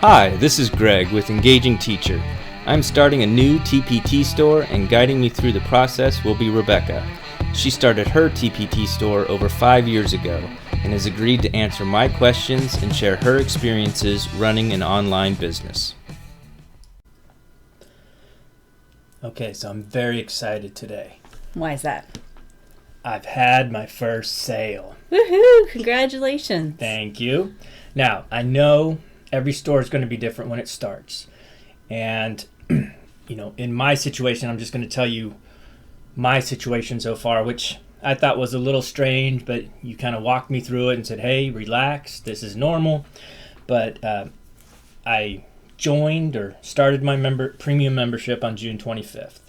Hi, this is Greg with Engaging Teacher. I'm starting a new TPT store, and guiding me through the process will be Rebecca. She started her TPT store over 5 years ago and has agreed to answer my questions and share her experiences running an online business. Okay, so I'm very excited today. Why is that? I've had my first sale. Woohoo! Congratulations. Thank you. Now, I know every store is going to be different when it starts. And, in my situation, I'm just going to tell you my situation so far, which I thought was a little strange, but you kind of walked me through it and said, hey, relax, this is normal. But I joined or started my premium membership on June 25th.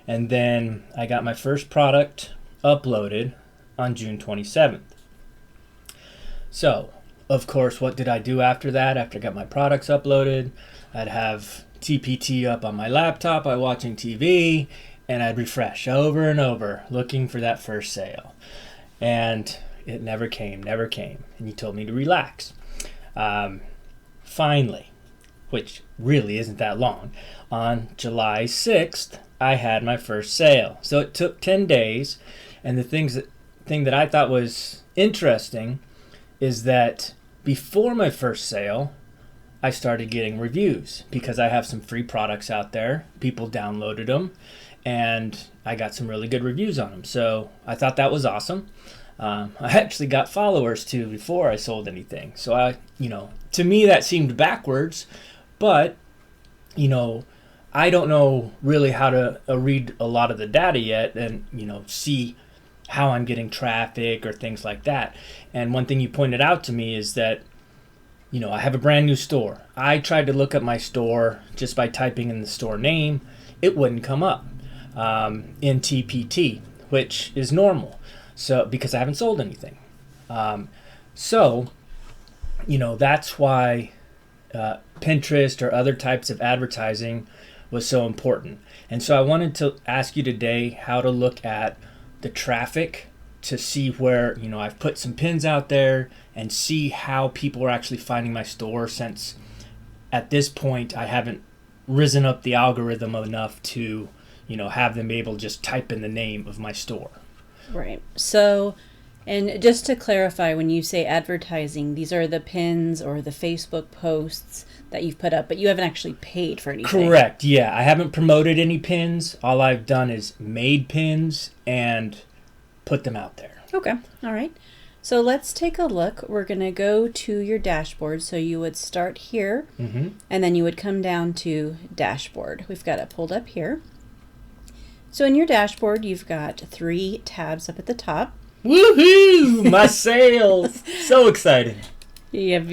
And then I got my first product uploaded on June 27th. So, of course, what did I do after that? After I got my products uploaded, I'd have TPT up on my laptop by watching TV, and I'd refresh over and over looking for that first sale. And it never came. And you told me to relax. Finally, which really isn't that long, on July 6th, I had my first sale. So it took 10 days, and the thing that I thought was interesting is that before my first sale, I started getting reviews because I have some free products out there. People downloaded them, and I got some really good reviews on them. So I thought that was awesome. I actually got followers too before I sold anything. So to me that seemed backwards, but I don't know really how to read a lot of the data yet and see how I'm getting traffic or things like that. And one thing you pointed out to me is that I have a brand new store. I tried to look up my store just by typing in the store name. It wouldn't come up in TPT, which is normal. So because I haven't sold anything. That's why Pinterest or other types of advertising was so important. And so I wanted to ask you today how to look at the traffic to see where, I've put some pins out there and see how people are actually finding my store, since at this point I haven't risen up the algorithm enough to, have them be able to just type in the name of my store. Right. So, and just to clarify, when you say advertising, these are the pins or the Facebook posts that you've put up, but you haven't actually paid for anything. Correct. Yeah, I haven't promoted any pins. All I've done is made pins and put them out there. Okay. All right. So let's take a look. We're going to go to your dashboard. So you would start here, and then you would come down to dashboard. We've got it pulled up here. So in your dashboard, you've got 3 tabs up at the top. Woohoo! My sales! So exciting. You have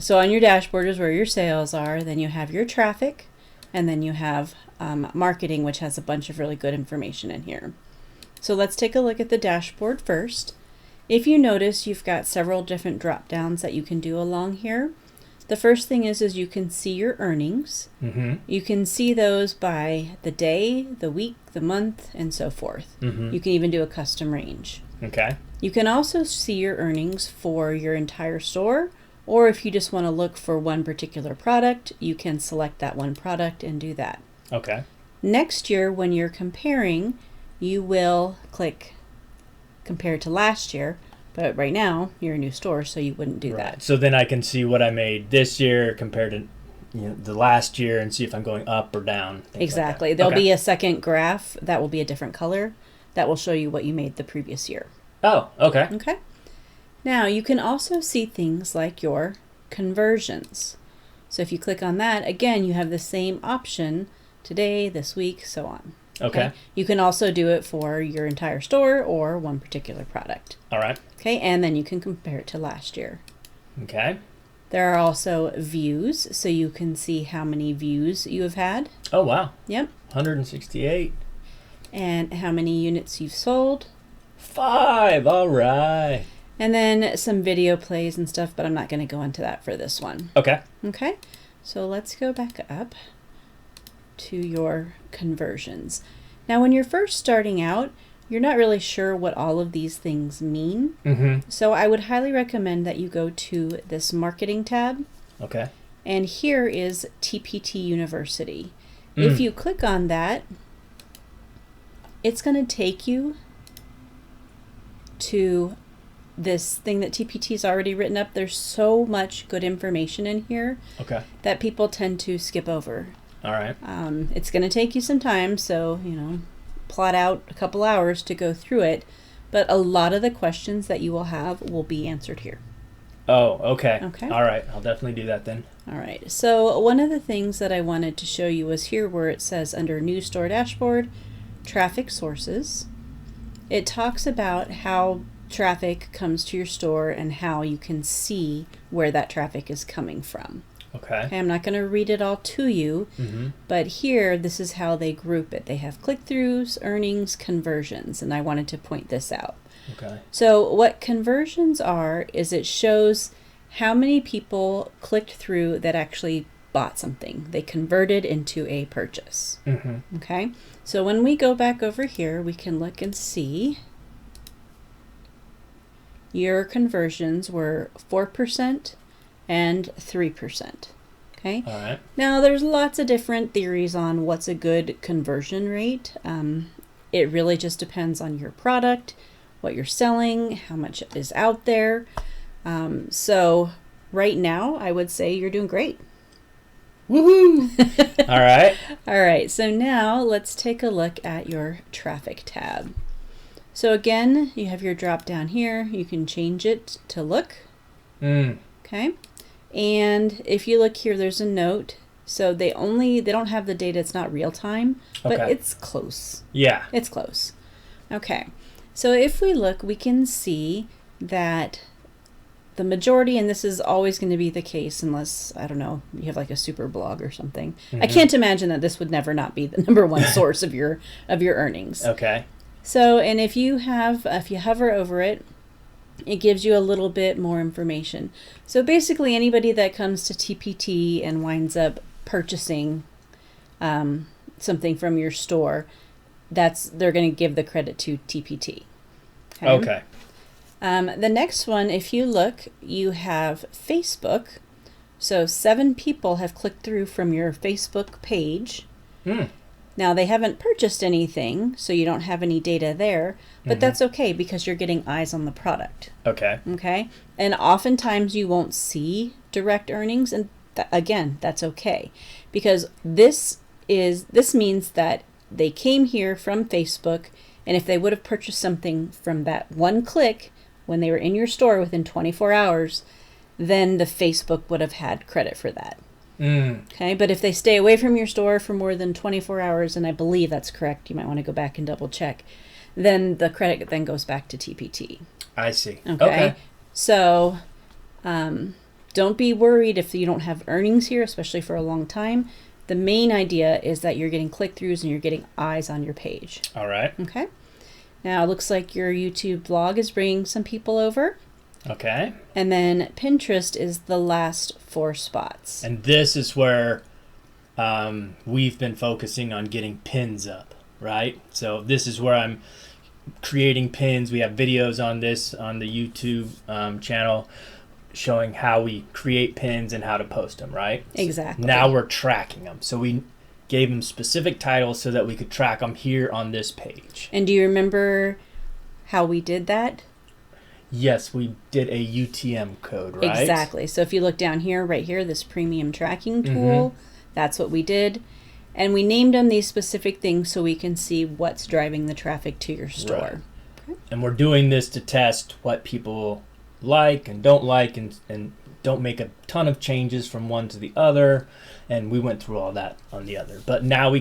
so on your dashboard is where your sales are. Then you have your traffic, and then you have marketing, which has a bunch of really good information in here. So let's take a look at the dashboard first. If you notice, you've got several different drop downs that you can do along here. The first thing is you can see your earnings. You can see those by the day, the week, the month, and so forth. You can even do a custom range. Okay. You can also see your earnings for your entire store, or if you just want to look for one particular product, you can select that one product and do that. Okay. Next year, when you're comparing, you will click compare to last year, but right now you're a new store, so you wouldn't do that. So then I can see what I made this year compared to the last year and see if I'm going up or down. Exactly. There'll be a second graph that will be a different color that will show you what you made the previous year. Oh, okay. Okay. Now you can also see things like your conversions. So if you click on that, again, you have the same option today, this week, so on. Okay. You can also do it for your entire store or one particular product. All right. Okay, and then you can compare it to last year. Okay. There are also views, so you can see how many views you have had. Oh, wow. Yep. 168. And how many units you've sold. 5. All right. And then some video plays and stuff, but I'm not going to go into that for this one. Okay. Okay, so let's go back up to your conversions. Now, when you're first starting out, you're not really sure what all of these things mean. So I would highly recommend that you go to this marketing tab. Okay. And here is TPT University. If you click on that, it's going to take you to this thing that TPT's already written up. There's so much good information in here that people tend to skip over. All right. It's going to take you some time, so, plot out a couple hours to go through it, but a lot of the questions that you will have will be answered here. Oh, okay. Okay. All right. I'll definitely do that then. All right. So one of the things that I wanted to show you was here where it says under New Store Dashboard, Traffic Sources. It talks about how traffic comes to your store and how you can see where that traffic is coming from. Okay. I'm not going to read it all to you, but here, this is how they group it. They have click-throughs, earnings, conversions, and I wanted to point this out. Okay. So what conversions are is it shows how many people clicked through that actually bought something. They converted into a purchase. Okay. So when we go back over here, we can look and see your conversions were 4% and 3%. Okay. All right. Now there's lots of different theories on what's a good conversion rate. It really just depends on your product, what you're selling, how much is out there. So right now, I would say you're doing great. Woohoo! All right. All right. So now let's take a look at your traffic tab. So again, you have your drop down here. You can change it to look. Okay. And if you look here, there's a note. So they don't have the data. It's not real time, but it's close. Yeah. It's close. Okay. So if we look, we can see that the majority, and this is always going to be the case unless, I don't know, you have like a super blog or something. I can't imagine that this would never not be the number one source of your earnings. Okay. So, and if you hover over it, it gives you a little bit more information. So basically anybody that comes to TPT and winds up purchasing something from your store, they're going to give the credit to TPT. Okay. The next one, if you look, you have Facebook. So 7 people have clicked through from your Facebook page. Now they haven't purchased anything, so you don't have any data there, but that's okay because you're getting eyes on the product. Okay. Okay. And oftentimes you won't see direct earnings, and again, that's okay because this means that they came here from Facebook, and if they would have purchased something from that one click when they were in your store within 24 hours, then the Facebook would have had credit for that. Okay, but if they stay away from your store for more than 24 hours, and I believe that's correct, you might want to go back and double check, then the credit then goes back to TPT. I see. Okay. So don't be worried if you don't have earnings here, especially for a long time. The main idea is that you're getting click-throughs and you're getting eyes on your page. All right. Okay. Now, it looks like your YouTube blog is bringing some people over. Okay. And then Pinterest is the last 4 spots. And this is where we've been focusing on getting pins up, right? So this is where I'm creating pins. We have videos on this on the YouTube channel showing how we create pins and how to post them, right? Exactly. So now we're tracking them. So we gave them specific titles so that we could track them here on this page. And do you remember how we did that? Yes, we did a UTM code, right? Exactly. So if you look down here, right here, this premium tracking tool, that's what we did. And we named them these specific things so we can see what's driving the traffic to your store. Right. Okay. And we're doing this to test what people like and don't like and don't make a ton of changes from one to the other. And we went through all that on the other. But now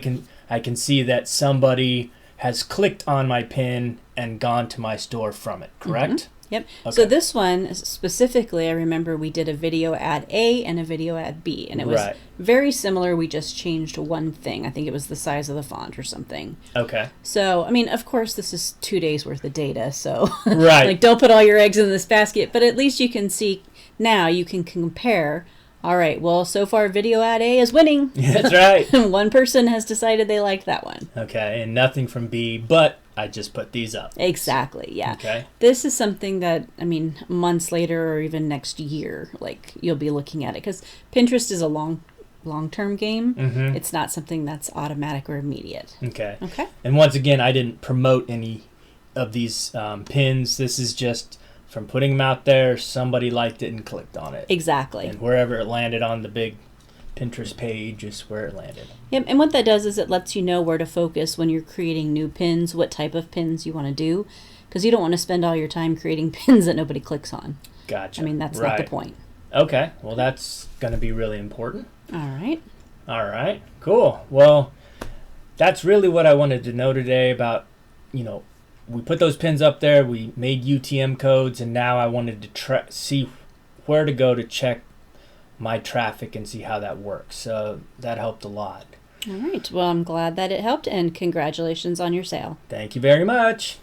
I can see that somebody has clicked on my pin and gone to my store from it, correct? Yep. Okay. So this one specifically, I remember we did a video ad A and a video ad B, and it was very similar. We just changed one thing. I think it was the size of the font or something. Okay. So, I mean, of course, this is 2 days worth of data. So, right. like, don't put all your eggs in this basket. But at least you can see now. You can compare. All right. Well, so far, video ad A is winning. That's right. One person has decided they like that one. Okay, and nothing from B, but I just put these up. Exactly, yeah. Okay. This is something that, I mean, months later or even next year, like, you'll be looking at it. Because Pinterest is a long-term game. Mm-hmm. It's not something that's automatic or immediate. Okay. Okay. And once again, I didn't promote any of these pins. This is just from putting them out there, somebody liked it and clicked on it. Exactly. And wherever it landed on the big Pinterest page is where it landed. Yep, and what that does is it lets you know where to focus when you're creating new pins, what type of pins you want to do, because you don't want to spend all your time creating pins that nobody clicks on. Gotcha. I mean, that's right. not the point. Okay, well, that's going to be really important. All right. All right, cool. Well, that's really what I wanted to know today about, we put those pins up there, we made UTM codes, and now I wanted to see where to go to check my traffic and see how that works. So that helped a lot. All right. Well, I'm glad that it helped, and congratulations on your sale. Thank you very much.